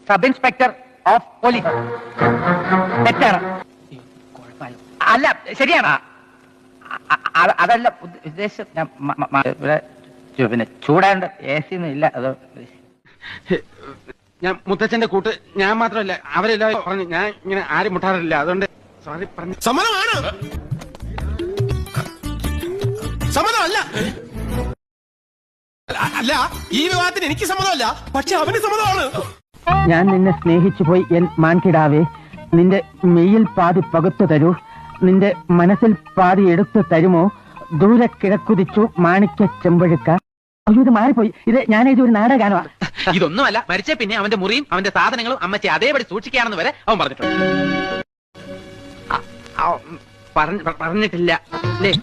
Sub inspector of police. തെറ്റാണ്. അല്ല, ശരിയാണ്. അതല്ല ഉദ്ദേശം. ഇവിടെ പിന്നെ ചൂടാണ്ട് AC ഒന്നും ഇല്ല. അത് ഞാൻ മുത്തച്ഛന്റെ കൂട്ട് ഞാൻ മാത്രമല്ല അവരെല്ലാവരും പറഞ്ഞു. ഞാൻ ഇങ്ങനെ ആരും മുട്ടാറില്ല, അതുകൊണ്ട് സോറി പറഞ്ഞു. സമ്മതമാണ്. സമ്മതമല്ല. അല്ല, ഈ വിവാഹത്തിന് എനിക്ക് സമ്മതമല്ല, പക്ഷെ അവന് സമ്മതമാണ്. ഞാൻ നിന്നെ സ്നേഹിച്ചു പോയി എൻ മാൻകിടാവേ. നിന്റെ മെയ്യിൽ പാതി പകുത്തു തരൂ, നിന്റെ മനസ്സിൽ പാതി എടുത്തു തരുമോ? ദൂരെ കിഴക്കുതിച്ചു മാണിക്യ ചെമ്പഴുക്ക. അയ്യോ, ഇത് മാറിപ്പോയി. ഇത് ഞാനെഴുതിയ ഒരു നാടകഗാനമാണ്. ഇതൊന്നുമല്ല, മരിച്ച പിന്നെ അവന്റെ മുറിയും അവന്റെ സാധനങ്ങളും അമ്മച്ചി അതേപടി സൂക്ഷിക്കുകയാണെന്ന് വരെ അവൻ പറഞ്ഞിട്ടുണ്ട്. പറഞ്ഞിട്ടില്ല അല്ലേ?